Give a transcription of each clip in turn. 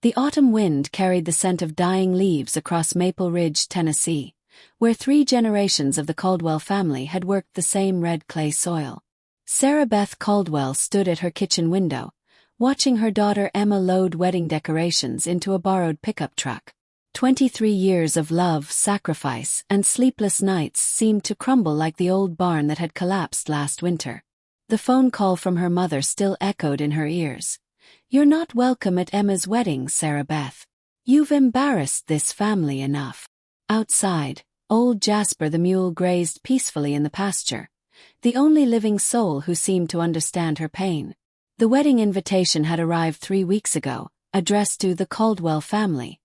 The autumn wind carried the scent of dying leaves across Maple Ridge, Tennessee, where 3 generations of the Caldwell family had worked the same red clay soil. Sarah Beth Caldwell stood at her kitchen window, watching her daughter Emma load wedding decorations into a borrowed pickup truck. 23 years of love, sacrifice, and sleepless nights seemed to crumble like the old barn that had collapsed last winter. The phone call from her mother still echoed in her ears. "You're not welcome at Emma's wedding, Sarah Beth. You've embarrassed this family enough." Outside, old Jasper the mule grazed peacefully in the pasture, the only living soul who seemed to understand her pain. The wedding invitation had arrived 3 weeks ago, addressed to the Caldwell family,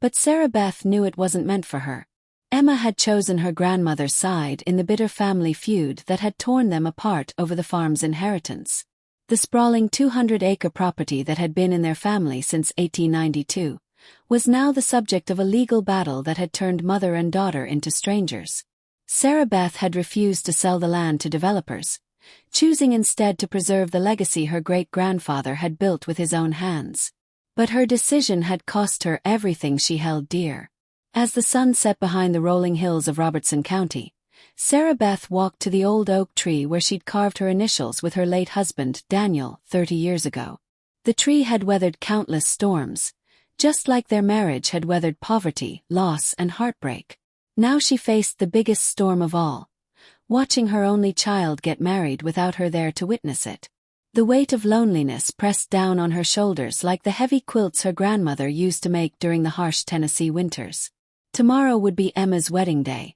but Sarah Beth knew it wasn't meant for her. Emma had chosen her grandmother's side in the bitter family feud that had torn them apart over the farm's inheritance. The sprawling 200-acre property that had been in their family since 1892 was now the subject of a legal battle that had turned mother and daughter into strangers. Sarah Beth had refused to sell the land to developers, choosing instead to preserve the legacy her great-grandfather had built with his own hands. But her decision had cost her everything she held dear. As the sun set behind the rolling hills of Robertson County, Sarah Beth walked to the old oak tree where she'd carved her initials with her late husband, Daniel, 30 years ago. The tree had weathered countless storms, just like their marriage had weathered poverty, loss, and heartbreak. Now she faced the biggest storm of all, watching her only child get married without her there to witness it. The weight of loneliness pressed down on her shoulders like the heavy quilts her grandmother used to make during the harsh Tennessee winters. Tomorrow would be Emma's wedding day,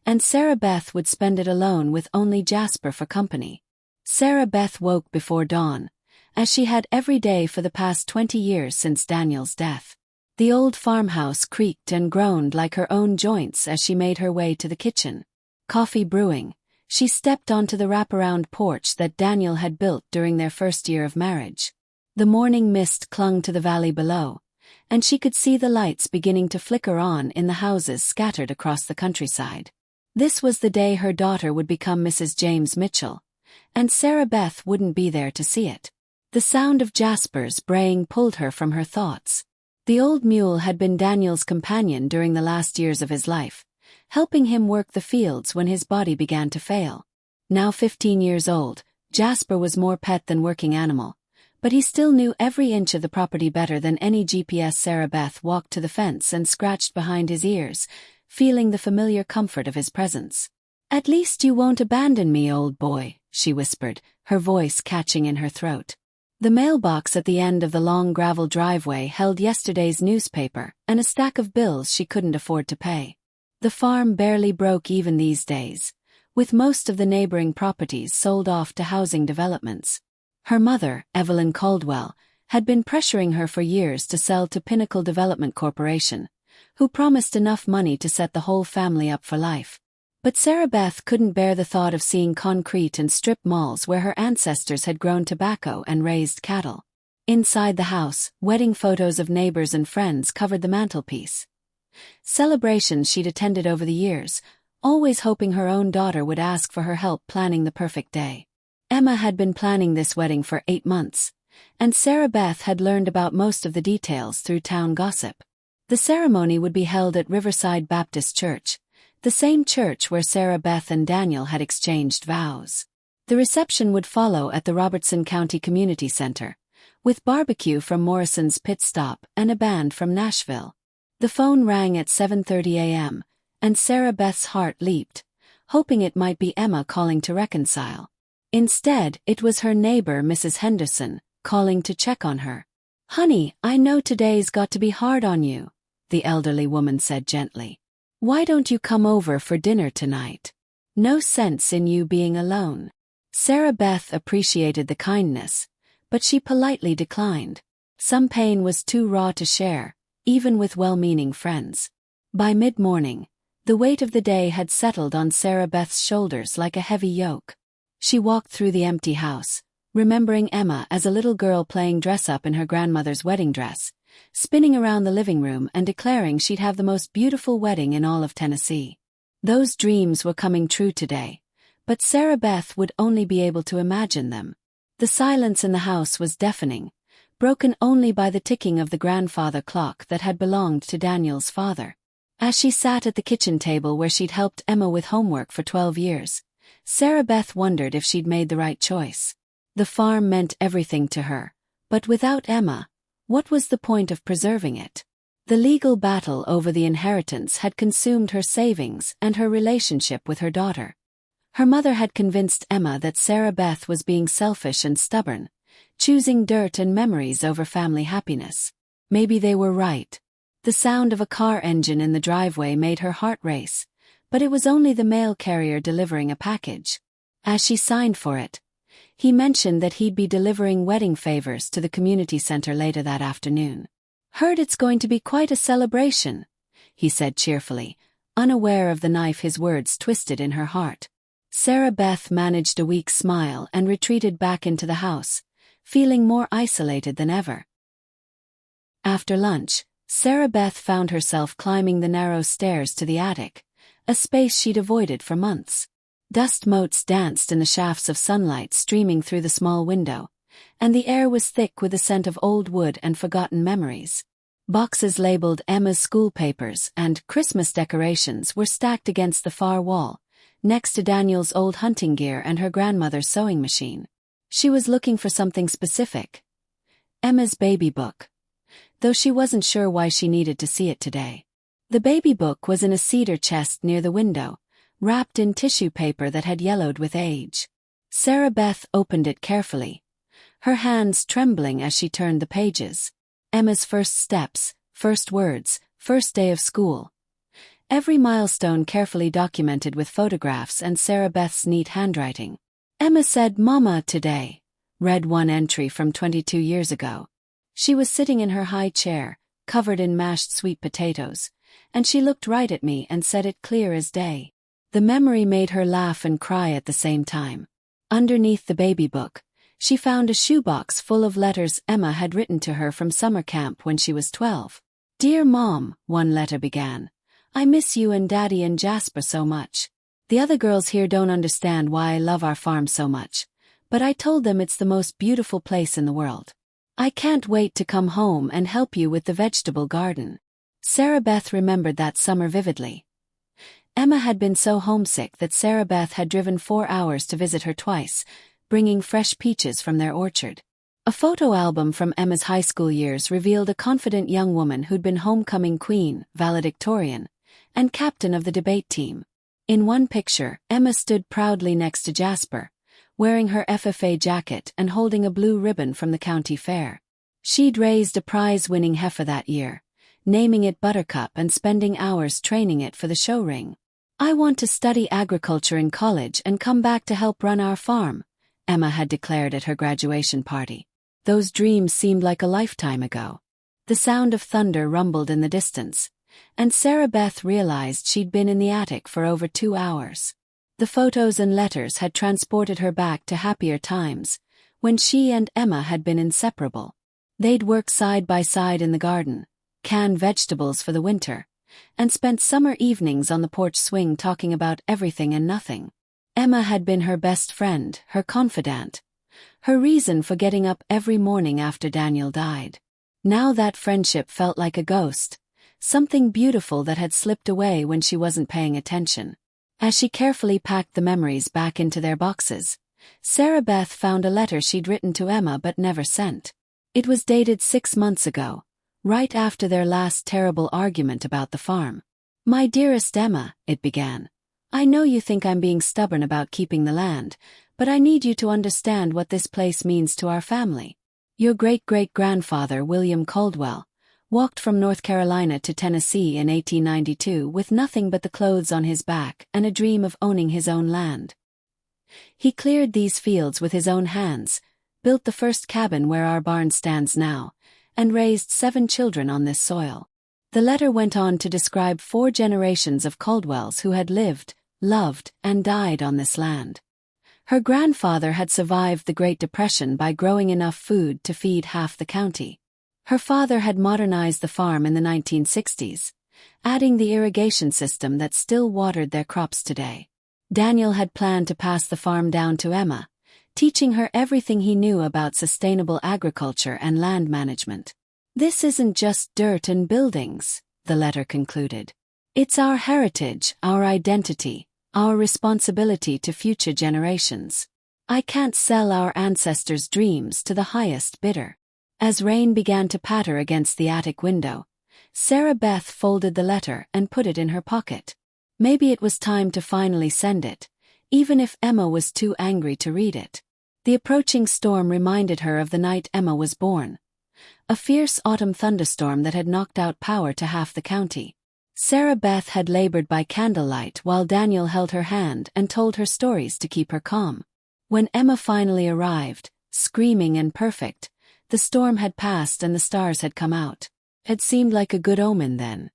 and Sarah Beth would spend it alone with only Jasper for company. Sarah Beth woke before dawn, as she had every day for the past 20 years since Daniel's death. The old farmhouse creaked and groaned like her own joints as she made her way to the kitchen. Coffee brewing, she stepped onto the wraparound porch that Daniel had built during their first year of marriage. The morning mist clung to the valley below, and she could see the lights beginning to flicker on in the houses scattered across the countryside. This was the day her daughter would become Mrs. James Mitchell, and Sarah Beth wouldn't be there to see it. The sound of Jasper's braying pulled her from her thoughts. The old mule had been Daniel's companion during the last years of his life, helping him work the fields when his body began to fail. Now 15 years old, Jasper was more pet than working animal, but he still knew every inch of the property better than any GPS. Sarah Beth walked to the fence and scratched behind his ears, feeling the familiar comfort of his presence. "At least you won't abandon me, old boy," she whispered, her voice catching in her throat. The mailbox at the end of the long gravel driveway held yesterday's newspaper and a stack of bills she couldn't afford to pay. The farm barely broke even these days, with most of the neighboring properties sold off to housing developments. Her mother, Evelyn Caldwell, had been pressuring her for years to sell to Pinnacle Development Corporation, who promised enough money to set the whole family up for life. But Sarah Beth couldn't bear the thought of seeing concrete and strip malls where her ancestors had grown tobacco and raised cattle. Inside the house, wedding photos of neighbors and friends covered the mantelpiece. Celebrations she'd attended over the years, always hoping her own daughter would ask for her help planning the perfect day. Emma had been planning this wedding for 8 months, and Sarah Beth had learned about most of the details through town gossip. The ceremony would be held at Riverside Baptist Church, the same church where Sarah Beth and Daniel had exchanged vows. The reception would follow at the Robertson County Community Center, with barbecue from Morrison's Pit Stop and a band from Nashville. The phone rang at 7:30 a.m., and Sarah Beth's heart leaped, hoping it might be Emma calling to reconcile. Instead, it was her neighbor, Mrs. Henderson, calling to check on her. "Honey, I know today's got to be hard on you," the elderly woman said gently. "Why don't you come over for dinner tonight? No sense in you being alone." Sarah Beth appreciated the kindness, but she politely declined. Some pain was too raw to share, even with well-meaning friends. By mid-morning, the weight of the day had settled on Sarah Beth's shoulders like a heavy yoke. She walked through the empty house, remembering Emma as a little girl playing dress-up in her grandmother's wedding dress, spinning around the living room and declaring she'd have the most beautiful wedding in all of Tennessee. Those dreams were coming true today, but Sarah Beth would only be able to imagine them. The silence in the house was deafening, broken only by the ticking of the grandfather clock that had belonged to Daniel's father. As she sat at the kitchen table where she'd helped Emma with homework for 12 years, Sarah Beth wondered if she'd made the right choice. The farm meant everything to her, but without Emma, what was the point of preserving it? The legal battle over the inheritance had consumed her savings and her relationship with her daughter. Her mother had convinced Emma that Sarah Beth was being selfish and stubborn, choosing dirt and memories over family happiness. Maybe they were right. The sound of a car engine in the driveway made her heart race, but it was only the mail carrier delivering a package. As she signed for it, he mentioned that he'd be delivering wedding favors to the community center later that afternoon. "Heard it's going to be quite a celebration," he said cheerfully, unaware of the knife his words twisted in her heart. Sarah Beth managed a weak smile and retreated back into the house, feeling more isolated than ever. After lunch, Sarah Beth found herself climbing the narrow stairs to the attic, a space she'd avoided for months. Dust motes danced in the shafts of sunlight streaming through the small window, and the air was thick with the scent of old wood and forgotten memories. Boxes labeled Emma's school papers and Christmas decorations were stacked against the far wall, next to Daniel's old hunting gear and her grandmother's sewing machine. She was looking for something specific. Emma's baby book. Though she wasn't sure why she needed to see it today. The baby book was in a cedar chest near the window, wrapped in tissue paper that had yellowed with age. Sarah Beth opened it carefully, her hands trembling as she turned the pages. Emma's first steps, first words, first day of school. Every milestone carefully documented with photographs and Sarah Beth's neat handwriting. "Emma said Mama today," read one entry from 22 years ago. She was sitting in her high chair, covered in mashed sweet potatoes, and she looked right at me and said it clear as day. The memory made her laugh and cry at the same time. Underneath the baby book, she found a shoebox full of letters Emma had written to her from summer camp when she was 12. "Dear Mom," one letter began, "I miss you and Daddy and Jasper so much. The other girls here don't understand why I love our farm so much, but I told them it's the most beautiful place in the world. I can't wait to come home and help you with the vegetable garden." Sarah Beth remembered that summer vividly. Emma had been so homesick that Sarah Beth had driven 4 hours to visit her twice, bringing fresh peaches from their orchard. A photo album from Emma's high school years revealed a confident young woman who'd been homecoming queen, valedictorian, and captain of the debate team. In one picture, Emma stood proudly next to Jasper, wearing her FFA jacket and holding a blue ribbon from the county fair. She'd raised a prize-winning heifer that year, naming it Buttercup and spending hours training it for the show ring. "I want to study agriculture in college and come back to help run our farm," Emma had declared at her graduation party. Those dreams seemed like a lifetime ago. The sound of thunder rumbled in the distance, and Sarah Beth realized she'd been in the attic for over 2 hours. The photos and letters had transported her back to happier times, when she and Emma had been inseparable. They'd worked side by side in the garden, canned vegetables for the winter, and spent summer evenings on the porch swing talking about everything and nothing. Emma had been her best friend, her confidant, her reason for getting up every morning after Daniel died. Now that friendship felt like a ghost, something beautiful that had slipped away when she wasn't paying attention. As she carefully packed the memories back into their boxes, Sarah Beth found a letter she'd written to Emma but never sent. It was dated 6 months ago, right after their last terrible argument about the farm. "My dearest Emma," it began, "I know you think I'm being stubborn about keeping the land, but I need you to understand what this place means to our family. Your great-great-grandfather, William Caldwell, walked from North Carolina to Tennessee in 1892 with nothing but the clothes on his back and a dream of owning his own land. He cleared these fields with his own hands, built the first cabin where our barn stands now, and raised 7 children on this soil." The letter went on to describe 4 generations of Caldwells who had lived, loved, and died on this land. Her grandfather had survived the Great Depression by growing enough food to feed half the county. Her father had modernized the farm in the 1960s, adding the irrigation system that still watered their crops today. Daniel had planned to pass the farm down to Emma, teaching her everything he knew about sustainable agriculture and land management. "This isn't just dirt and buildings," the letter concluded. "It's our heritage, our identity, our responsibility to future generations. I can't sell our ancestors' dreams to the highest bidder." As rain began to patter against the attic window, Sarah Beth folded the letter and put it in her pocket. Maybe it was time to finally send it, even if Emma was too angry to read it. The approaching storm reminded her of the night Emma was born. A fierce autumn thunderstorm that had knocked out power to half the county. Sarah Beth had labored by candlelight while Daniel held her hand and told her stories to keep her calm. When Emma finally arrived, screaming and perfect, the storm had passed and the stars had come out. It seemed like a good omen then.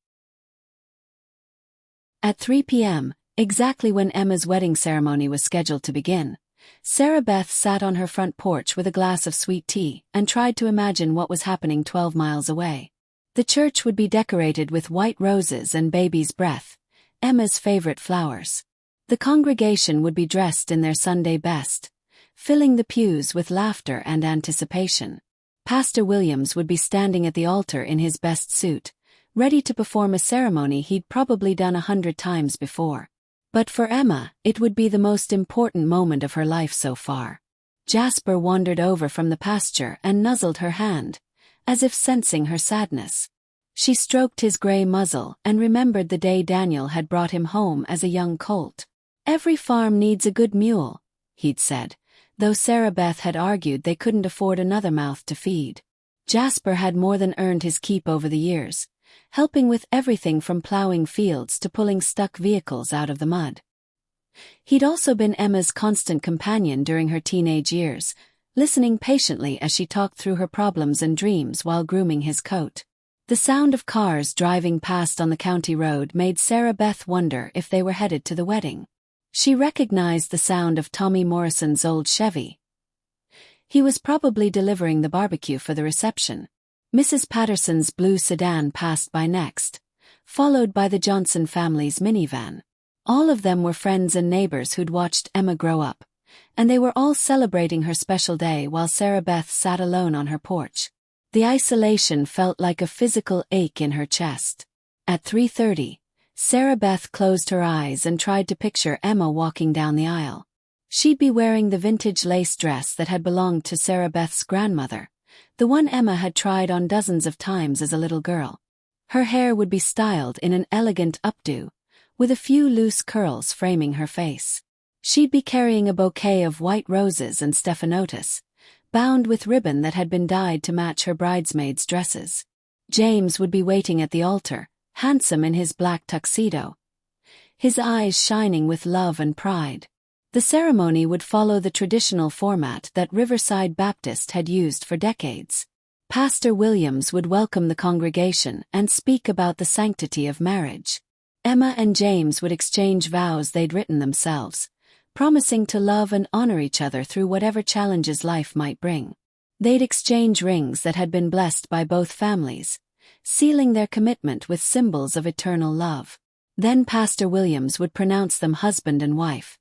At 3 p.m., exactly when Emma's wedding ceremony was scheduled to begin, Sarah Beth sat on her front porch with a glass of sweet tea and tried to imagine what was happening 12 miles away. The church would be decorated with white roses and baby's breath, Emma's favorite flowers. The congregation would be dressed in their Sunday best, filling the pews with laughter and anticipation. Pastor Williams would be standing at the altar in his best suit, ready to perform a ceremony he'd probably done 100 times before. But for Emma, it would be the most important moment of her life so far. Jasper wandered over from the pasture and nuzzled her hand, as if sensing her sadness. She stroked his gray muzzle and remembered the day Daniel had brought him home as a young colt. "Every farm needs a good mule," he'd said, though Sarah Beth had argued they couldn't afford another mouth to feed. Jasper had more than earned his keep over the years, helping with everything from plowing fields to pulling stuck vehicles out of the mud. He'd also been Emma's constant companion during her teenage years, listening patiently as she talked through her problems and dreams while grooming his coat. The sound of cars driving past on the county road made Sarah Beth wonder if they were headed to the wedding. She recognized the sound of Tommy Morrison's old Chevy. He was probably delivering the barbecue for the reception. Mrs. Patterson's blue sedan passed by next, followed by the Johnson family's minivan. All of them were friends and neighbors who'd watched Emma grow up, and they were all celebrating her special day while Sarah Beth sat alone on her porch. The isolation felt like a physical ache in her chest. At 3:30, Sarah Beth closed her eyes and tried to picture Emma walking down the aisle. She'd be wearing the vintage lace dress that had belonged to Sarah Beth's grandmother, the one Emma had tried on dozens of times as a little girl. Her hair would be styled in an elegant updo, with a few loose curls framing her face. She'd be carrying a bouquet of white roses and stephanotis, bound with ribbon that had been dyed to match her bridesmaids' dresses. James would be waiting at the altar, handsome in his black tuxedo, his eyes shining with love and pride. The ceremony would follow the traditional format that Riverside Baptist had used for decades. Pastor Williams would welcome the congregation and speak about the sanctity of marriage. Emma and James would exchange vows they'd written themselves, promising to love and honor each other through whatever challenges life might bring. They'd exchange rings that had been blessed by both families, sealing their commitment with symbols of eternal love. Then Pastor Williams would pronounce them husband and wife,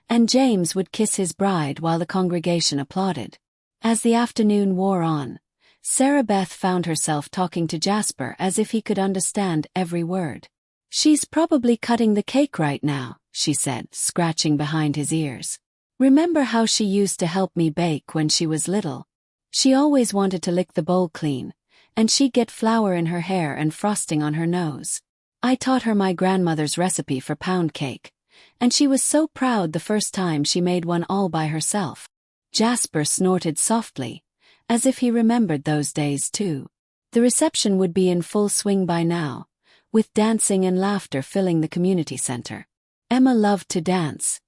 and James would kiss his bride while the congregation applauded. As the afternoon wore on, Sarah Beth found herself talking to Jasper as if he could understand every word. "She's probably cutting the cake right now," she said, scratching behind his ears. "Remember how she used to help me bake when she was little? She always wanted to lick the bowl clean, and she'd get flour in her hair and frosting on her nose. I taught her my grandmother's recipe for pound cake, and she was so proud the first time she made one all by herself." Jasper snorted softly, as if he remembered those days too. The reception would be in full swing by now, with dancing and laughter filling the community center. Emma loved to dance.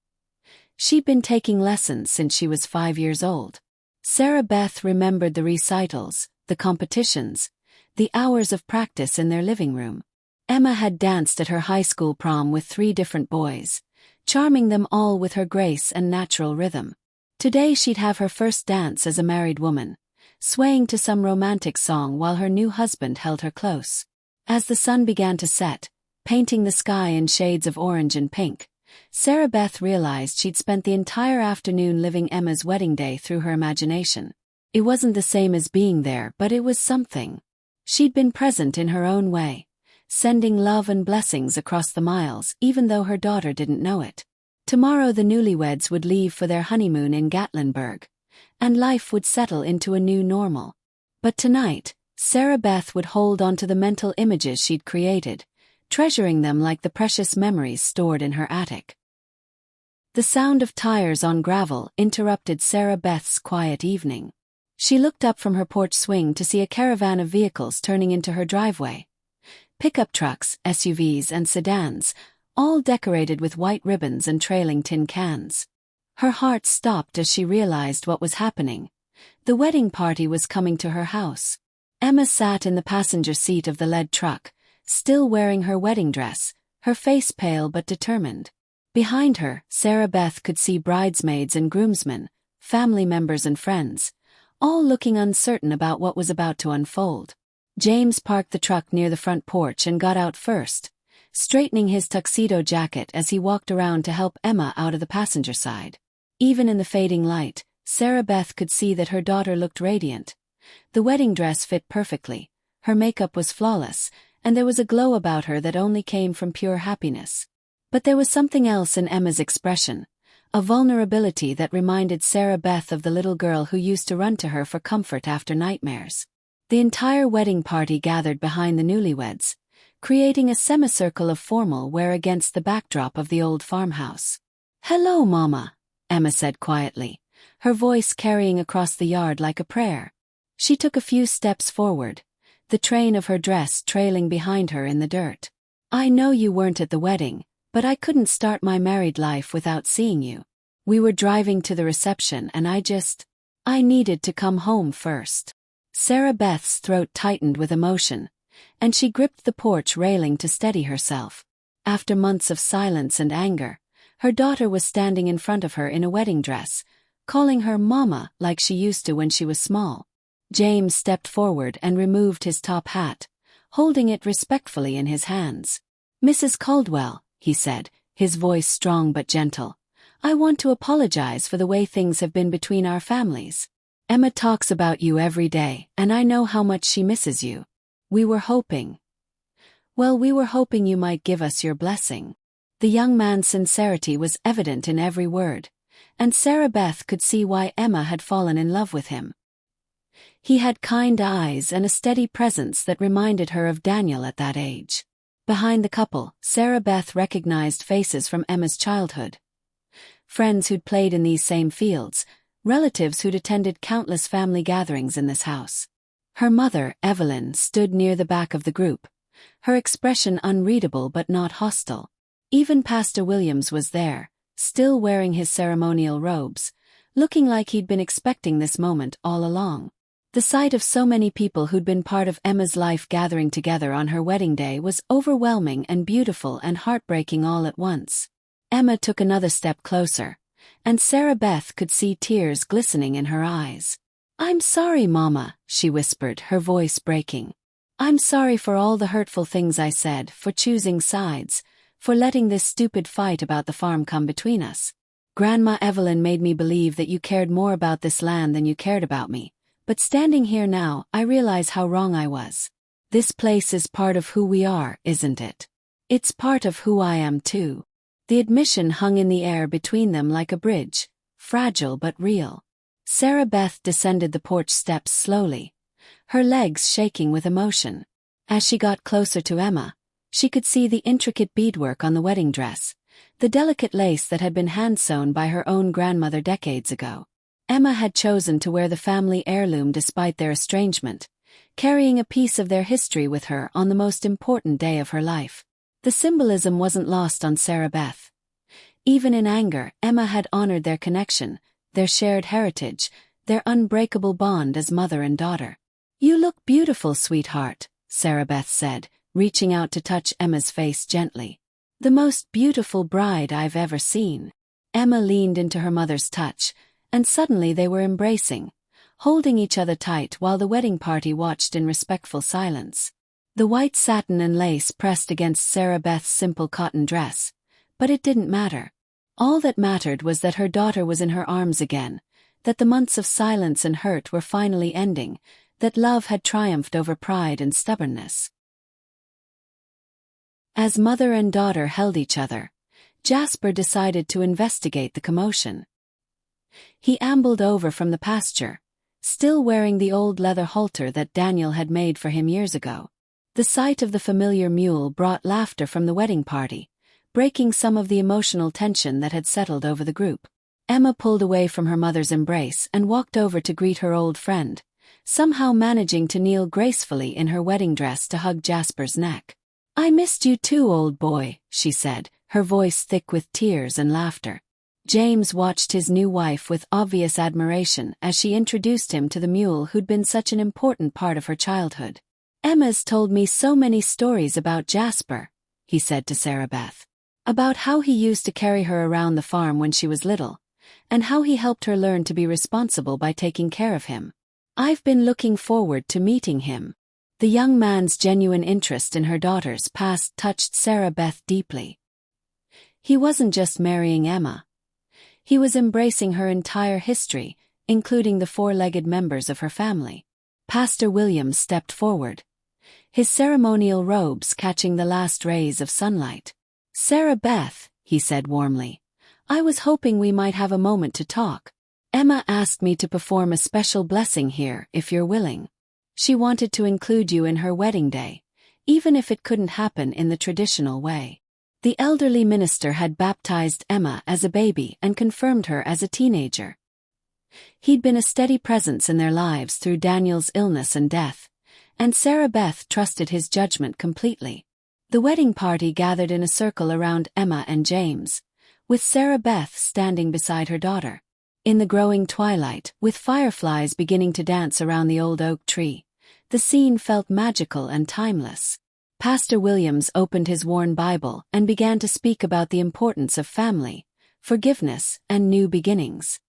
She'd been taking lessons since she was 5 years old. Sarah Beth remembered the recitals, the competitions, the hours of practice in their living room. Emma had danced at her high school prom with 3 different boys, charming them all with her grace and natural rhythm. Today she'd have her first dance as a married woman, swaying to some romantic song while her new husband held her close. As the sun began to set, painting the sky in shades of orange and pink, Sarah Beth realized she'd spent the entire afternoon living Emma's wedding day through her imagination. It wasn't the same as being there, but it was something. She'd been present in her own way, sending love and blessings across the miles even though her daughter didn't know it. Tomorrow the newlyweds would leave for their honeymoon in Gatlinburg, and life would settle into a new normal. But tonight, Sarah Beth would hold on to the mental images she'd created, treasuring them like the precious memories stored in her attic. The sound of tires on gravel interrupted Sarah Beth's quiet evening. She looked up from her porch swing to see a caravan of vehicles turning into her driveway. Pickup trucks, SUVs, and sedans, all decorated with white ribbons and trailing tin cans. Her heart stopped as she realized what was happening. The wedding party was coming to her house. Emma sat in the passenger seat of the lead truck, still wearing her wedding dress, her face pale but determined. Behind her, Sarah Beth could see bridesmaids and groomsmen, family members and friends, all looking uncertain about what was about to unfold. James parked the truck near the front porch and got out first, straightening his tuxedo jacket as he walked around to help Emma out of the passenger side. Even in the fading light, Sarah Beth could see that her daughter looked radiant. The wedding dress fit perfectly, her makeup was flawless, and there was a glow about her that only came from pure happiness. But there was something else in Emma's expression, a vulnerability that reminded Sarah Beth of the little girl who used to run to her for comfort after nightmares. The entire wedding party gathered behind the newlyweds, creating a semicircle of formal wear against the backdrop of the old farmhouse. "Hello, Mama," Emma said quietly, her voice carrying across the yard like a prayer. She took a few steps forward, the train of her dress trailing behind her in the dirt. "I know you weren't at the wedding, but I couldn't start my married life without seeing you. We were driving to the reception and I needed to come home first." Sarah Beth's throat tightened with emotion, and she gripped the porch railing to steady herself. After months of silence and anger, her daughter was standing in front of her in a wedding dress, calling her Mama like she used to when she was small. James stepped forward and removed his top hat, holding it respectfully in his hands. "Mrs. Caldwell," he said, his voice strong but gentle, "I want to apologize for the way things have been between our families. Emma talks about you every day, and I know how much she misses you. We were hoping you might give us your blessing." The young man's sincerity was evident in every word, and Sarah Beth could see why Emma had fallen in love with him. He had kind eyes and a steady presence that reminded her of Daniel at that age. Behind the couple, Sarah Beth recognized faces from Emma's childhood. Friends who'd played in these same fields, relatives who'd attended countless family gatherings in this house. Her mother, Evelyn, stood near the back of the group, her expression unreadable but not hostile. Even Pastor Williams was there, still wearing his ceremonial robes, looking like he'd been expecting this moment all along. The sight of so many people who'd been part of Emma's life gathering together on her wedding day was overwhelming and beautiful and heartbreaking all at once. Emma took another step closer, and Sarah Beth could see tears glistening in her eyes. "I'm sorry, Mama," she whispered, her voice breaking. "I'm sorry for all the hurtful things I said, for choosing sides, for letting this stupid fight about the farm come between us. Grandma Evelyn made me believe that you cared more about this land than you cared about me. But standing here now, I realize how wrong I was. This place is part of who we are, isn't it? It's part of who I am too." The admission hung in the air between them like a bridge, fragile but real. Sarah Beth descended the porch steps slowly, her legs shaking with emotion. As she got closer to Emma, she could see the intricate beadwork on the wedding dress, the delicate lace that had been hand-sewn by her own grandmother decades ago. Emma had chosen to wear the family heirloom despite their estrangement, carrying a piece of their history with her on the most important day of her life. The symbolism wasn't lost on Sarah Beth. Even in anger, Emma had honored their connection, their shared heritage, their unbreakable bond as mother and daughter. "You look beautiful, sweetheart," Sarah Beth said, reaching out to touch Emma's face gently. "The most beautiful bride I've ever seen." Emma leaned into her mother's touch, and suddenly they were embracing, holding each other tight while the wedding party watched in respectful silence. The white satin and lace pressed against Sarah Beth's simple cotton dress, But it didn't matter. All that mattered was that her daughter was in her arms again, that the months of silence and hurt were finally ending, that love had triumphed over pride and stubbornness. As mother and daughter held each other, Jasper decided to investigate the commotion. He ambled over from the pasture, still wearing the old leather halter that Daniel had made for him years ago. The sight of the familiar mule brought laughter from the wedding party, breaking some of the emotional tension that had settled over the group. Emma pulled away from her mother's embrace and walked over to greet her old friend, somehow managing to kneel gracefully in her wedding dress to hug Jasper's neck. "I missed you too, old boy," she said, her voice thick with tears and laughter. James watched his new wife with obvious admiration as she introduced him to the mule who'd been such an important part of her childhood. "Emma's told me so many stories about Jasper," he said to Sarah Beth. "About how he used to carry her around the farm when she was little, and how he helped her learn to be responsible by taking care of him. I've been looking forward to meeting him." The young man's genuine interest in her daughter's past touched Sarah Beth deeply. He wasn't just marrying Emma. He was embracing her entire history, including the four-legged members of her family. Pastor Williams stepped forward, his ceremonial robes catching the last rays of sunlight. "Sarah Beth," he said warmly, "I was hoping we might have a moment to talk. Emma asked me to perform a special blessing here if you're willing. She wanted to include you in her wedding day, even if it couldn't happen in the traditional way." The elderly minister had baptized Emma as a baby and confirmed her as a teenager. He'd been a steady presence in their lives through Daniel's illness and death, and Sarah Beth trusted his judgment completely. The wedding party gathered in a circle around Emma and James, with Sarah Beth standing beside her daughter. In the growing twilight, with fireflies beginning to dance around the old oak tree, the scene felt magical and timeless. Pastor Williams opened his worn Bible and began to speak about the importance of family, forgiveness, and new beginnings.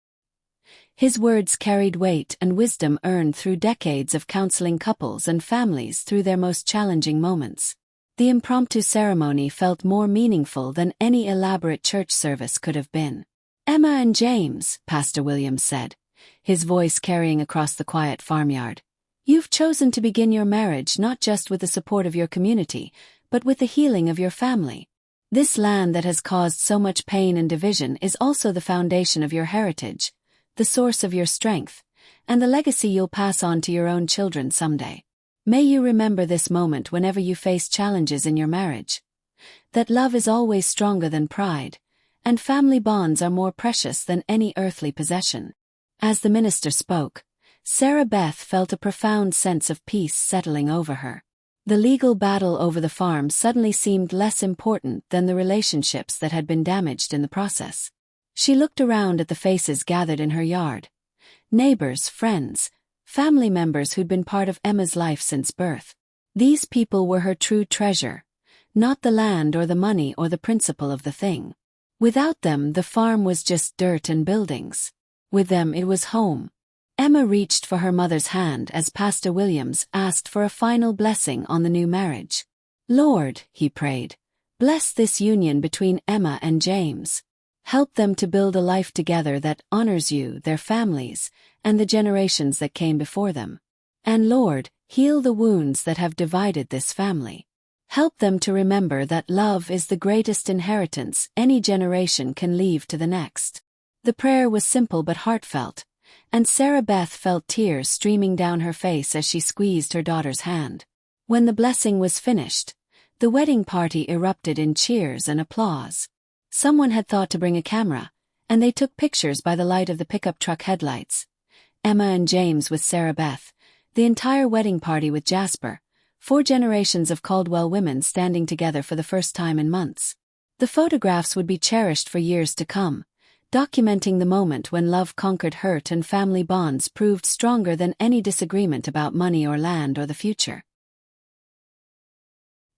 His words carried weight and wisdom earned through decades of counseling couples and families through their most challenging moments. The impromptu ceremony felt more meaningful than any elaborate church service could have been. "Emma and James," Pastor Williams said, his voice carrying across the quiet farmyard, "you've chosen to begin your marriage not just with the support of your community, but with the healing of your family. This land that has caused so much pain and division is also the foundation of your heritage, the source of your strength, and the legacy you'll pass on to your own children someday. May you remember this moment whenever you face challenges in your marriage. That love is always stronger than pride, and family bonds are more precious than any earthly possession." As the minister spoke, Sarah Beth felt a profound sense of peace settling over her. The legal battle over the farm suddenly seemed less important than the relationships that had been damaged in the process. She looked around at the faces gathered in her yard. Neighbors, friends, family members who'd been part of Emma's life since birth. These people were her true treasure, not the land or the money or the principle of the thing. Without them, the farm was just dirt and buildings. With them, it was home. Emma reached for her mother's hand as Pastor Williams asked for a final blessing on the new marriage. "Lord," he prayed, "bless this union between Emma and James. Help them to build a life together that honors you, their families, and the generations that came before them. And Lord, heal the wounds that have divided this family. Help them to remember that love is the greatest inheritance any generation can leave to the next." The prayer was simple but heartfelt, and Sarah Beth felt tears streaming down her face as she squeezed her daughter's hand. When the blessing was finished, the wedding party erupted in cheers and applause. Someone had thought to bring a camera, and they took pictures by the light of the pickup truck headlights. Emma and James with Sarah Beth, the entire wedding party with Jasper, 4 generations of Caldwell women standing together for the first time in months. The photographs would be cherished for years to come, documenting the moment when love conquered hurt and family bonds proved stronger than any disagreement about money or land or the future.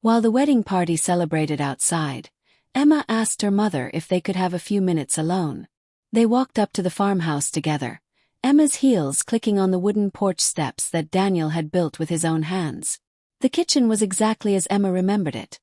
While the wedding party celebrated outside, Emma asked her mother if they could have a few minutes alone. They walked up to the farmhouse together, Emma's heels clicking on the wooden porch steps that Daniel had built with his own hands. The kitchen was exactly as Emma remembered it,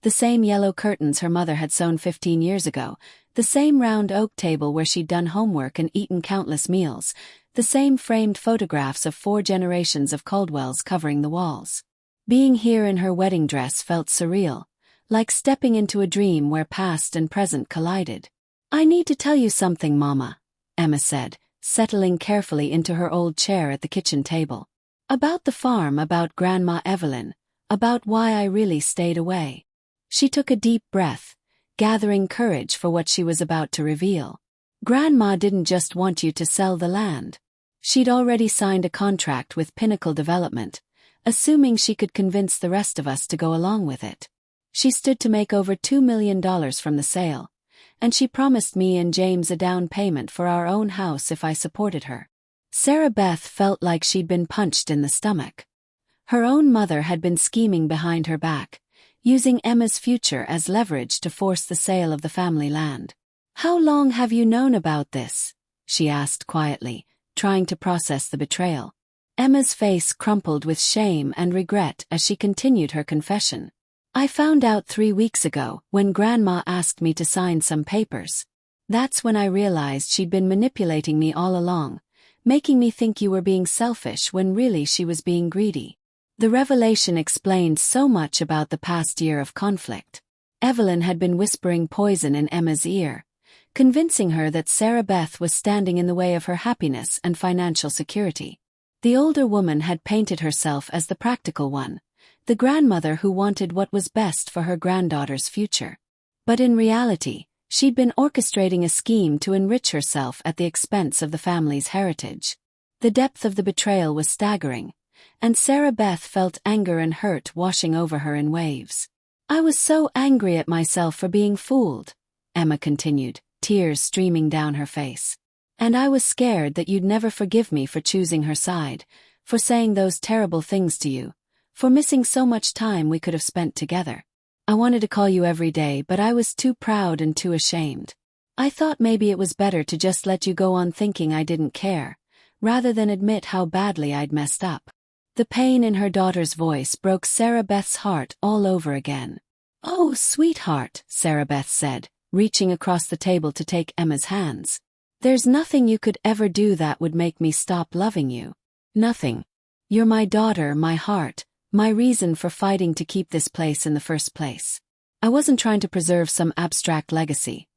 The same yellow curtains her mother had sewn 15 years ago, the same round oak table where she'd done homework and eaten countless meals, the same framed photographs of 4 generations of Caldwells covering the walls. Being here in her wedding dress felt surreal, like stepping into a dream where past and present collided. "I need to tell you something, Mama," Emma said, settling carefully into her old chair at the kitchen table. "About the farm, about Grandma Evelyn, about why I really stayed away." She took a deep breath, gathering courage for what she was about to reveal. "Grandma didn't just want you to sell the land. She'd already signed a contract with Pinnacle Development, assuming she could convince the rest of us to go along with it. She stood to make over $2 million from the sale, and she promised me and James a down payment for our own house if I supported her." Sarah Beth felt like she'd been punched in the stomach. Her own mother had been scheming behind her back, using Emma's future as leverage to force the sale of the family land. "How long have you known about this?" she asked quietly, trying to process the betrayal. Emma's face crumpled with shame and regret as she continued her confession. "I found out 3 weeks ago when Grandma asked me to sign some papers. That's when I realized she'd been manipulating me all along, making me think you were being selfish when really she was being greedy." The revelation explained so much about the past year of conflict. Evelyn had been whispering poison in Emma's ear, convincing her that Sarah Beth was standing in the way of her happiness and financial security. The older woman had painted herself as the practical one, the grandmother who wanted what was best for her granddaughter's future. But in reality, she'd been orchestrating a scheme to enrich herself at the expense of the family's heritage. The depth of the betrayal was staggering, and Sarah Beth felt anger and hurt washing over her in waves. "I was so angry at myself for being fooled," Emma continued, tears streaming down her face. "And I was scared that you'd never forgive me for choosing her side, for saying those terrible things to you, for missing so much time we could have spent together. I wanted to call you every day, but I was too proud and too ashamed. I thought maybe it was better to just let you go on thinking I didn't care, rather than admit how badly I'd messed up." The pain in her daughter's voice broke Sarah Beth's heart all over again. "Oh, sweetheart," Sarah Beth said, reaching across the table to take Emma's hands. "There's nothing you could ever do that would make me stop loving you. Nothing. You're my daughter, my heart, my reason for fighting to keep this place in the first place. I wasn't trying to preserve some abstract legacy.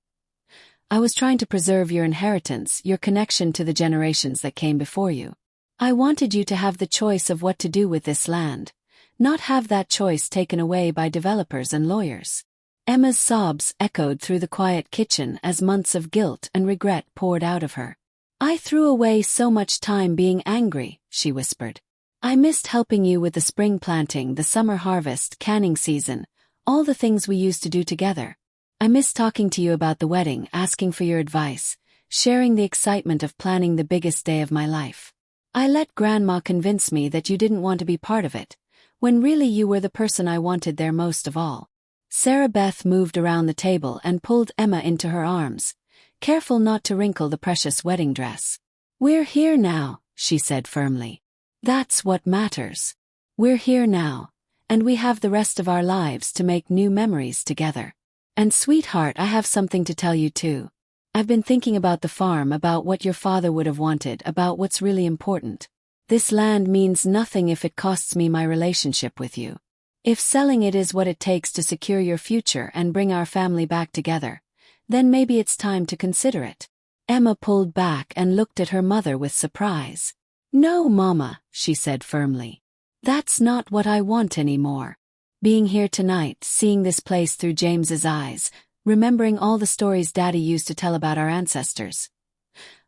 I was trying to preserve your inheritance, your connection to the generations that came before you. I wanted you to have the choice of what to do with this land, not have that choice taken away by developers and lawyers." Emma's sobs echoed through the quiet kitchen as months of guilt and regret poured out of her. "I threw away so much time being angry," she whispered. "I missed helping you with the spring planting, the summer harvest, canning season, all the things we used to do together. I missed talking to you about the wedding, asking for your advice, sharing the excitement of planning the biggest day of my life. I let Grandma convince me that you didn't want to be part of it, when really you were the person I wanted there most of all." Sarah Beth moved around the table and pulled Emma into her arms, careful not to wrinkle the precious wedding dress. "We're here now," she said firmly. "That's what matters. We're here now, and we have the rest of our lives to make new memories together. And sweetheart, I have something to tell you too. I've been thinking about the farm, about what your father would have wanted, about what's really important. This land means nothing if it costs me my relationship with you. If selling it is what it takes to secure your future and bring our family back together, then maybe it's time to consider it." Emma pulled back and looked at her mother with surprise. "No, Mama," she said firmly. "That's not what I want anymore. Being here tonight, seeing this place through James's eyes, remembering all the stories Daddy used to tell about our ancestors.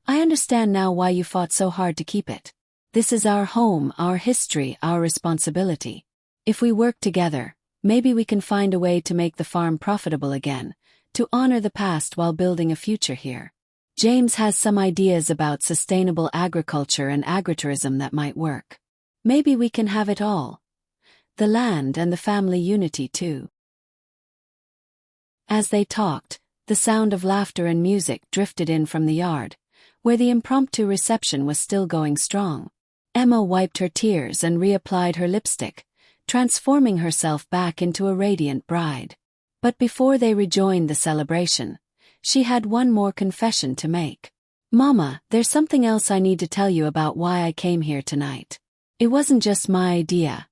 I understand now why you fought so hard to keep it. This is our home, our history, our responsibility. If we work together, maybe we can find a way to make the farm profitable again, to honor the past while building a future here. James has some ideas about sustainable agriculture and agritourism that might work. Maybe we can have it all. The land and the family unity too." As they talked, the sound of laughter and music drifted in from the yard, where the impromptu reception was still going strong. Emma wiped her tears and reapplied her lipstick, transforming herself back into a radiant bride. But before they rejoined the celebration, she had one more confession to make. "Mama, there's something else I need to tell you about why I came here tonight. It wasn't just my idea.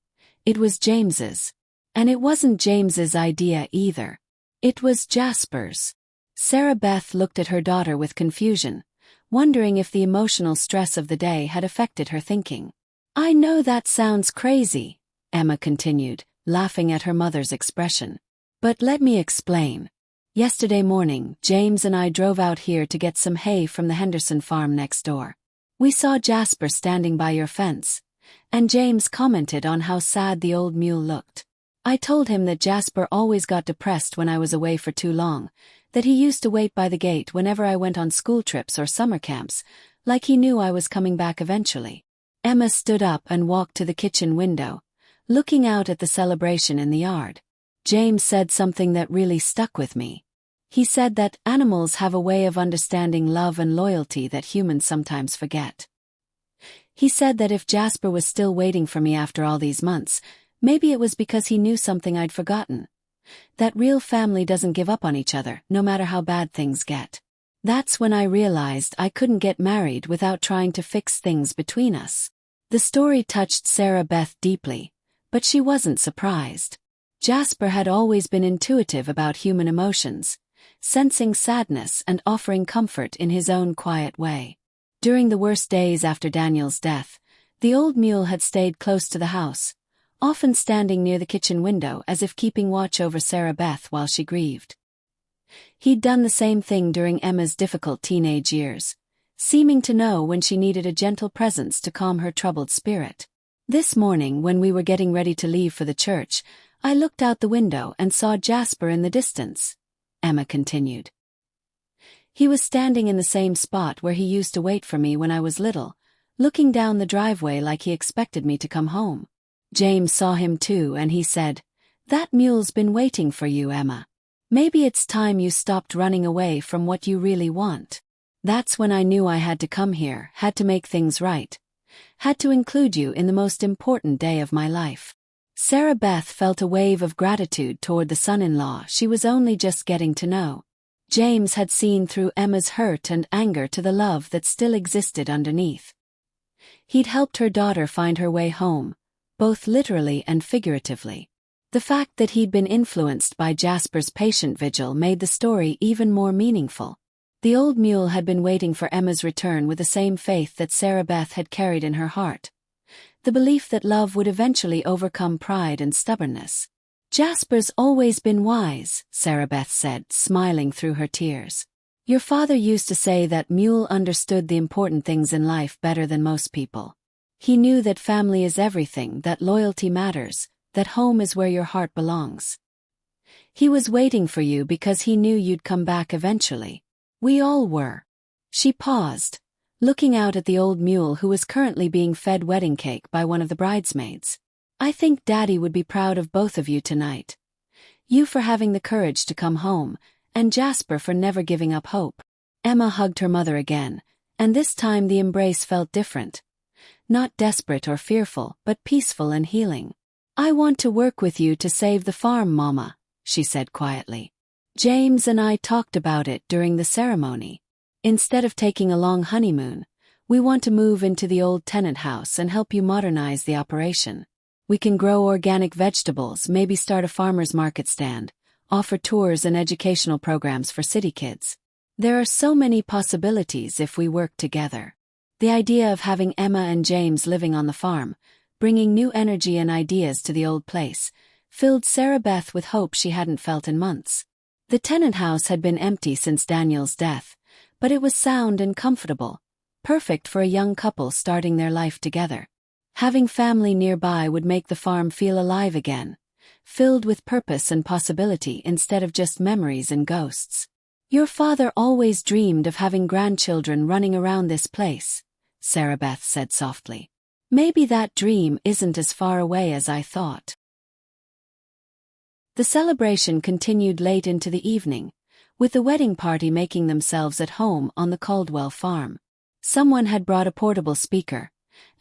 It was James's. And it wasn't James's idea either. It was Jasper's." Sarah Beth looked at her daughter with confusion, wondering if the emotional stress of the day had affected her thinking. "I know that sounds crazy," Emma continued, laughing at her mother's expression. "But let me explain. Yesterday morning, James and I drove out here to get some hay from the Henderson farm next door. We saw Jasper standing by your fence, and James commented on how sad the old mule looked. I told him that Jasper always got depressed when I was away for too long, that he used to wait by the gate whenever I went on school trips or summer camps, like he knew I was coming back eventually." Emma stood up and walked to the kitchen window, looking out at the celebration in the yard. "James said something that really stuck with me. He said that animals have a way of understanding love and loyalty that humans sometimes forget. He said that if Jasper was still waiting for me after all these months, maybe it was because he knew something I'd forgotten. That real family doesn't give up on each other, no matter how bad things get. That's when I realized I couldn't get married without trying to fix things between us." The story touched Sarah Beth deeply, but she wasn't surprised. Jasper had always been intuitive about human emotions, sensing sadness and offering comfort in his own quiet way. During the worst days after Daniel's death, the old mule had stayed close to the house, often standing near the kitchen window as if keeping watch over Sarah Beth while she grieved. He'd done the same thing during Emma's difficult teenage years, seeming to know when she needed a gentle presence to calm her troubled spirit. "This morning when we were getting ready to leave for the church, I looked out the window and saw Jasper in the distance," Emma continued. "He was standing in the same spot where he used to wait for me when I was little, looking down the driveway like he expected me to come home. James saw him too and he said, 'That mule's been waiting for you, Emma. Maybe it's time you stopped running away from what you really want.' That's when I knew I had to come here, had to make things right, had to include you in the most important day of my life." Sarah Beth felt a wave of gratitude toward the son-in-law she was only just getting to know. James had seen through Emma's hurt and anger to the love that still existed underneath. He'd helped her daughter find her way home, both literally and figuratively. The fact that he'd been influenced by Jasper's patient vigil made the story even more meaningful. The old mule had been waiting for Emma's return with the same faith that Sarah Beth had carried in her heart. The belief that love would eventually overcome pride and stubbornness. "Jasper's always been wise," Sarah Beth said, smiling through her tears. "Your father used to say that Mule understood the important things in life better than most people. He knew that family is everything, that loyalty matters, that home is where your heart belongs. He was waiting for you because he knew you'd come back eventually. We all were." She paused, looking out at the old mule who was currently being fed wedding cake by one of the bridesmaids. "I think Daddy would be proud of both of you tonight. You for having the courage to come home, and Jasper for never giving up hope." Emma hugged her mother again, and this time the embrace felt different. Not desperate or fearful, but peaceful and healing. "I want to work with you to save the farm, Mama," she said quietly. "James and I talked about it during the ceremony. Instead of taking a long honeymoon, we want to move into the old tenant house and help you modernize the operation. We can grow organic vegetables, maybe start a farmer's market stand, offer tours and educational programs for city kids. There are so many possibilities if we work together." The idea of having Emma and James living on the farm, bringing new energy and ideas to the old place, filled Sarah Beth with hope she hadn't felt in months. The tenant house had been empty since Daniel's death, but it was sound and comfortable, perfect for a young couple starting their life together. Having family nearby would make the farm feel alive again, filled with purpose and possibility instead of just memories and ghosts. "Your father always dreamed of having grandchildren running around this place," Sarah Beth said softly. "Maybe that dream isn't as far away as I thought." The celebration continued late into the evening, with the wedding party making themselves at home on the Caldwell farm. Someone had brought a portable speaker,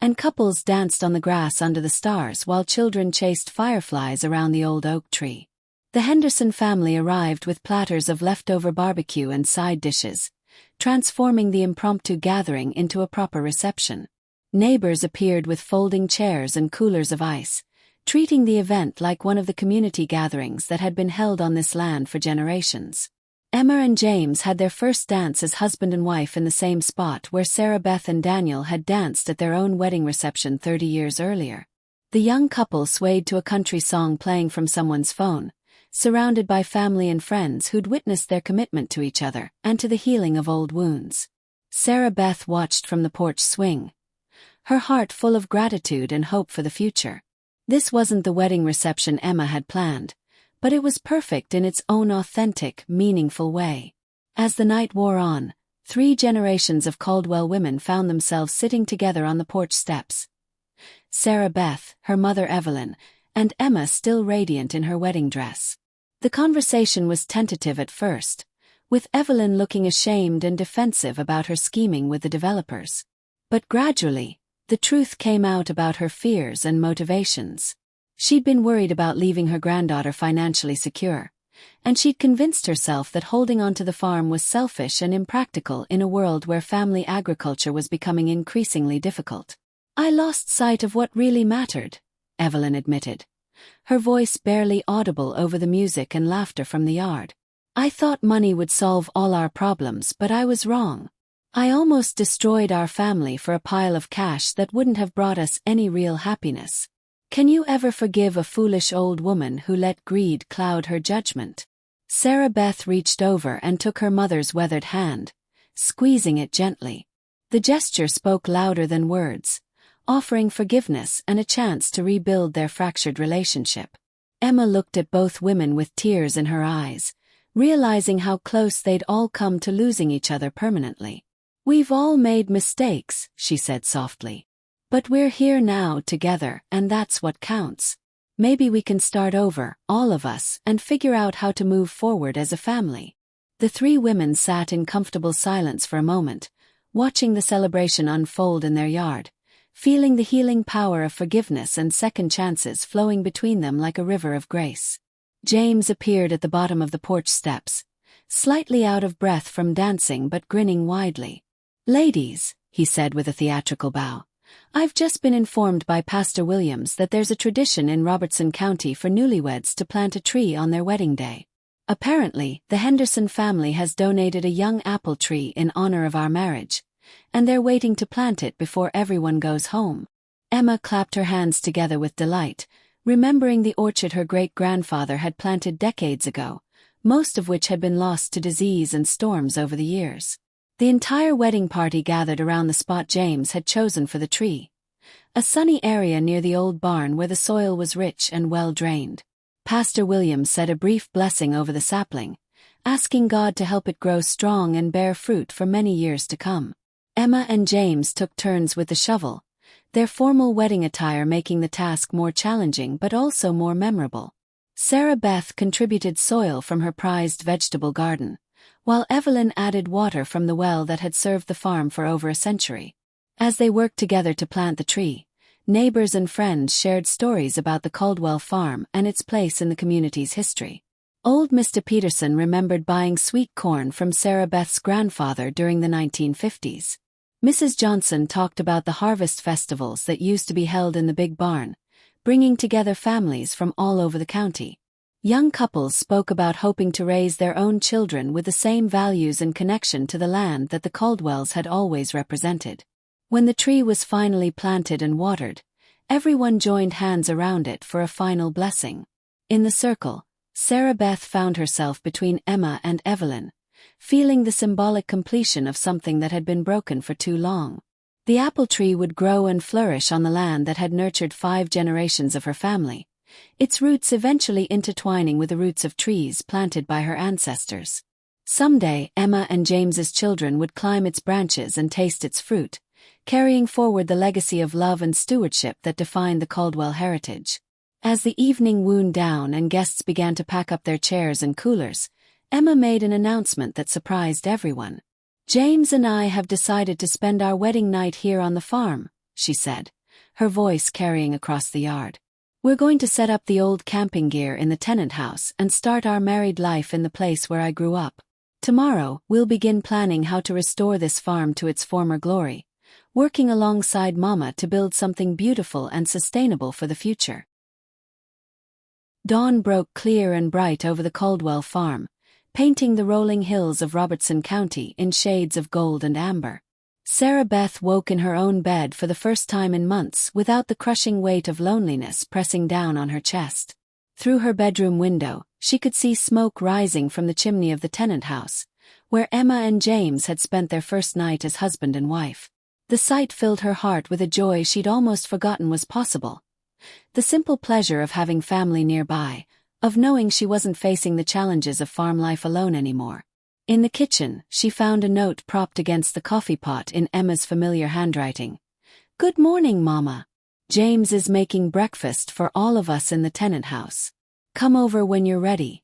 and couples danced on the grass under the stars while children chased fireflies around the old oak tree. The Henderson family arrived with platters of leftover barbecue and side dishes, transforming the impromptu gathering into a proper reception. Neighbors appeared with folding chairs and coolers of ice, treating the event like one of the community gatherings that had been held on this land for generations. Emma and James had their first dance as husband and wife in the same spot where Sarah Beth and Daniel had danced at their own wedding reception 30 years earlier. The young couple swayed to a country song playing from someone's phone, surrounded by family and friends who'd witnessed their commitment to each other and to the healing of old wounds. Sarah Beth watched from the porch swing, her heart full of gratitude and hope for the future. This wasn't the wedding reception Emma had planned, but it was perfect in its own authentic, meaningful way. As the night wore on, 3 generations of Caldwell women found themselves sitting together on the porch steps. Sarah Beth, her mother Evelyn, and Emma still radiant in her wedding dress. The conversation was tentative at first, with Evelyn looking ashamed and defensive about her scheming with the developers. But gradually, the truth came out about her fears and motivations. She'd been worried about leaving her granddaughter financially secure, and she'd convinced herself that holding onto the farm was selfish and impractical in a world where family agriculture was becoming increasingly difficult. "I lost sight of what really mattered," Evelyn admitted, her voice barely audible over the music and laughter from the yard. "I thought money would solve all our problems, but I was wrong. I almost destroyed our family for a pile of cash that wouldn't have brought us any real happiness. Can you ever forgive a foolish old woman who let greed cloud her judgment?" Sarah Beth reached over and took her mother's weathered hand, squeezing it gently. The gesture spoke louder than words, offering forgiveness and a chance to rebuild their fractured relationship. Emma looked at both women with tears in her eyes, realizing how close they'd all come to losing each other permanently. "We've all made mistakes," she said softly. "But we're here now together, and that's what counts. Maybe we can start over, all of us, and figure out how to move forward as a family." The 3 women sat in comfortable silence for a moment, watching the celebration unfold in their yard, feeling the healing power of forgiveness and second chances flowing between them like a river of grace. James appeared at the bottom of the porch steps, slightly out of breath from dancing but grinning widely. "Ladies," he said with a theatrical bow, "I've just been informed by Pastor Williams that there's a tradition in Robertson County for newlyweds to plant a tree on their wedding day. Apparently, the Henderson family has donated a young apple tree in honor of our marriage, and they're waiting to plant it before everyone goes home." Emma clapped her hands together with delight, remembering the orchard her great-grandfather had planted decades ago, most of which had been lost to disease and storms over the years. The entire wedding party gathered around the spot James had chosen for the tree, a sunny area near the old barn where the soil was rich and well-drained. Pastor Williams said a brief blessing over the sapling, asking God to help it grow strong and bear fruit for many years to come. Emma and James took turns with the shovel, their formal wedding attire making the task more challenging but also more memorable. Sarah Beth contributed soil from her prized vegetable garden, while Evelyn added water from the well that had served the farm for over a century. As they worked together to plant the tree, neighbors and friends shared stories about the Caldwell farm and its place in the community's history. Old Mr. Peterson remembered buying sweet corn from Sarah Beth's grandfather during the 1950s. Mrs. Johnson talked about the harvest festivals that used to be held in the big barn, bringing together families from all over the county. Young couples spoke about hoping to raise their own children with the same values and connection to the land that the Caldwells had always represented. When the tree was finally planted and watered, everyone joined hands around it for a final blessing. In the circle, Sarah Beth found herself between Emma and Evelyn, feeling the symbolic completion of something that had been broken for too long. The apple tree would grow and flourish on the land that had nurtured 5 generations of her family, its roots eventually intertwining with the roots of trees planted by her ancestors. Someday, Emma and James's children would climb its branches and taste its fruit, carrying forward the legacy of love and stewardship that defined the Caldwell heritage. As the evening wound down and guests began to pack up their chairs and coolers, Emma made an announcement that surprised everyone. "James and I have decided to spend our wedding night here on the farm," she said, her voice carrying across the yard. "We're going to set up the old camping gear in the tenant house and start our married life in the place where I grew up. Tomorrow, we'll begin planning how to restore this farm to its former glory, working alongside Mama to build something beautiful and sustainable for the future." Dawn broke clear and bright over the Caldwell farm, painting the rolling hills of Robertson County in shades of gold and amber. Sarah Beth woke in her own bed for the first time in months without the crushing weight of loneliness pressing down on her chest. Through her bedroom window, she could see smoke rising from the chimney of the tenant house, where Emma and James had spent their first night as husband and wife. The sight filled her heart with a joy she'd almost forgotten was possible. The simple pleasure of having family nearby, of knowing she wasn't facing the challenges of farm life alone anymore. In the kitchen, she found a note propped against the coffee pot in Emma's familiar handwriting. "Good morning, Mama. James is making breakfast for all of us in the tenant house. Come over when you're ready.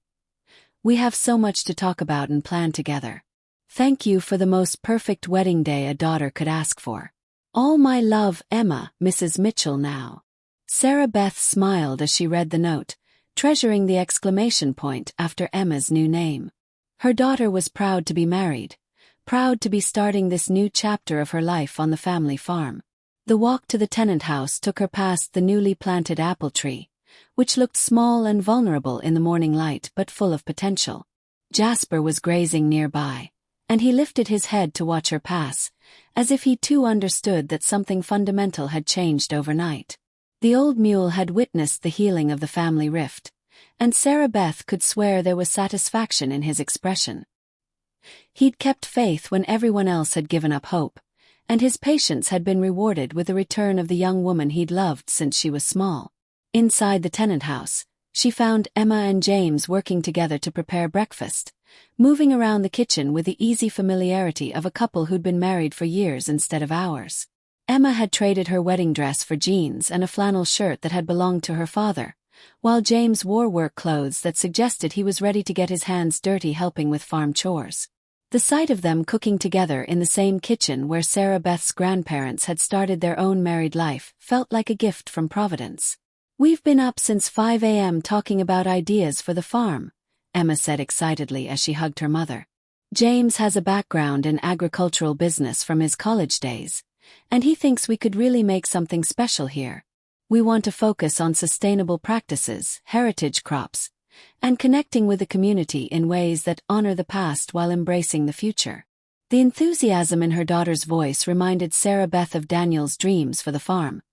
We have so much to talk about and plan together. Thank you for the most perfect wedding day a daughter could ask for. All my love, Emma, Mrs. Mitchell now." Sarah Beth smiled as she read the note, treasuring the exclamation point after Emma's new name. Her daughter was proud to be married, proud to be starting this new chapter of her life on the family farm. The walk to the tenant house took her past the newly planted apple tree, which looked small and vulnerable in the morning light but full of potential. Jasper was grazing nearby, and he lifted his head to watch her pass, as if he too understood that something fundamental had changed overnight. The old mule had witnessed the healing of the family rift, and Sarah Beth could swear there was satisfaction in his expression. He'd kept faith when everyone else had given up hope, and his patience had been rewarded with the return of the young woman he'd loved since she was small. Inside the tenant house, she found Emma and James working together to prepare breakfast, moving around the kitchen with the easy familiarity of a couple who'd been married for years instead of hours. Emma had traded her wedding dress for jeans and a flannel shirt that had belonged to her father, while James wore work clothes that suggested he was ready to get his hands dirty helping with farm chores. The sight of them cooking together in the same kitchen where Sarah Beth's grandparents had started their own married life felt like a gift from Providence. "We've been up since 5 a.m. talking about ideas for the farm," Emma said excitedly as she hugged her mother. "James has a background in agricultural business from his college days, and he thinks we could really make something special here. We want to focus on sustainable practices, heritage crops, and connecting with the community in ways that honor the past while embracing the future." The enthusiasm in her daughter's voice reminded Sarah Beth of Daniel's dreams for the farm,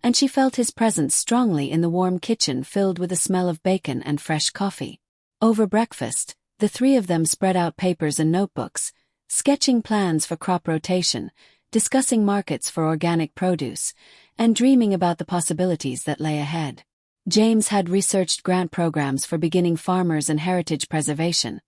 and she felt his presence strongly in the warm kitchen filled with the smell of bacon and fresh coffee. Over breakfast, the three of them spread out papers and notebooks, sketching plans for crop rotation, discussing markets for organic produce, and dreaming about the possibilities that lay ahead. James had researched grant programs for beginning farmers and heritage preservation,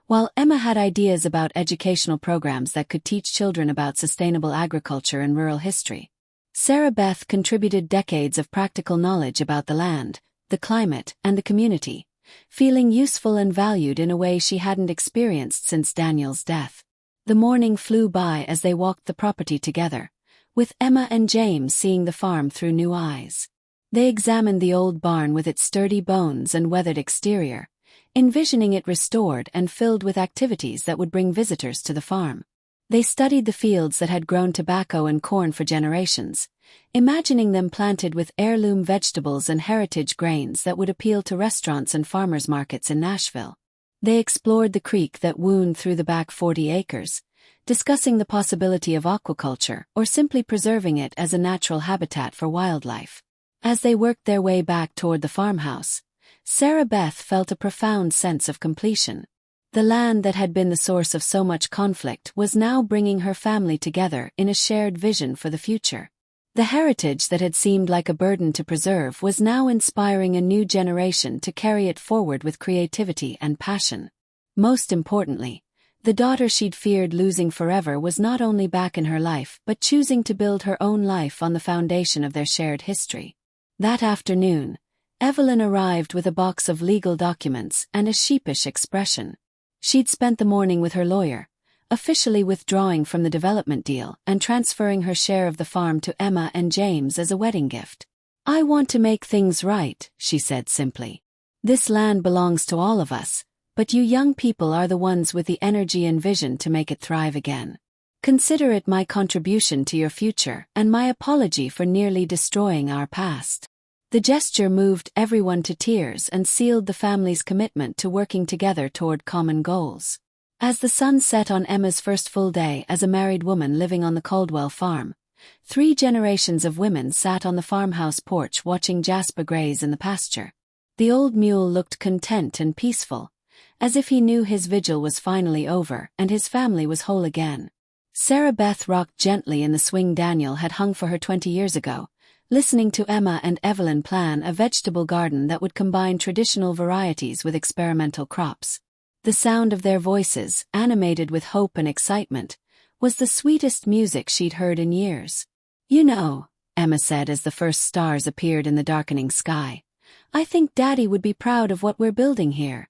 while Emma had ideas about educational programs that could teach children about sustainable agriculture and rural history. Sarah Beth contributed decades of practical knowledge about the land, the climate, and the community, feeling useful and valued in a way she hadn't experienced since Daniel's death. The morning flew by as they walked the property together, with Emma and James seeing the farm through new eyes. They examined the old barn with its sturdy bones and weathered exterior, envisioning it restored and filled with activities that would bring visitors to the farm. They studied the fields that had grown tobacco and corn for generations, imagining them planted with heirloom vegetables and heritage grains that would appeal to restaurants and farmers markets in Nashville. They explored the creek that wound through the back 40 acres, discussing the possibility of aquaculture or simply preserving it as a natural habitat for wildlife. As they worked their way back toward the farmhouse, Sarah Beth felt a profound sense of completion. The land that had been the source of so much conflict was now bringing her family together in a shared vision for the future. The heritage that had seemed like a burden to preserve was now inspiring a new generation to carry it forward with creativity and passion. Most importantly, the daughter she'd feared losing forever was not only back in her life but choosing to build her own life on the foundation of their shared history. That afternoon, Evelyn arrived with a box of legal documents and a sheepish expression. She'd spent the morning with her lawyer, officially withdrawing from the development deal and transferring her share of the farm to Emma and James as a wedding gift. "I want to make things right," she said simply. "This land belongs to all of us, but you young people are the ones with the energy and vision to make it thrive again. Consider it my contribution to your future and my apology for nearly destroying our past." The gesture moved everyone to tears and sealed the family's commitment to working together toward common goals. As the sun set on Emma's first full day as a married woman living on the Caldwell farm, 3 generations of women sat on the farmhouse porch watching Jasper graze in the pasture. The old mule looked content and peaceful, as if he knew his vigil was finally over and his family was whole again. Sarah Beth rocked gently in the swing Daniel had hung for her 20 years ago, listening to Emma and Evelyn plan a vegetable garden that would combine traditional varieties with experimental crops. The sound of their voices, animated with hope and excitement, was the sweetest music she'd heard in years. "You know," Emma said as the first stars appeared in the darkening sky, "I think Daddy would be proud of what we're building here.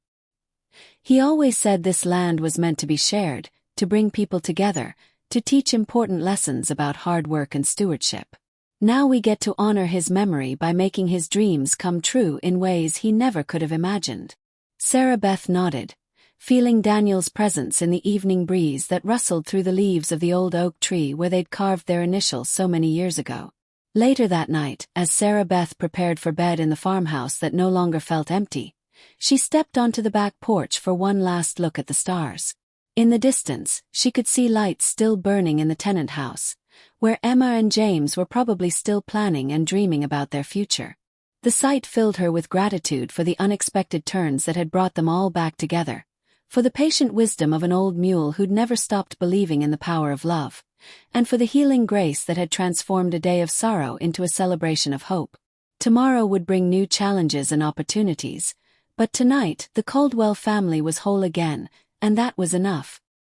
He always said this land was meant to be shared, to bring people together, to teach important lessons about hard work and stewardship. Now we get to honor his memory by making his dreams come true in ways he never could have imagined." Sarah Beth nodded, feeling Daniel's presence in the evening breeze that rustled through the leaves of the old oak tree where they'd carved their initials so many years ago. Later that night, as Sarah Beth prepared for bed in the farmhouse that no longer felt empty, she stepped onto the back porch for one last look at the stars. In the distance, she could see lights still burning in the tenant house, where Emma and James were probably still planning and dreaming about their future. The sight filled her with gratitude for the unexpected turns that had brought them all back together, for the patient wisdom of an old mule who'd never stopped believing in the power of love, and for the healing grace that had transformed a day of sorrow into a celebration of hope. Tomorrow would bring new challenges and opportunities, but tonight the Caldwell family was whole again, and that was enough.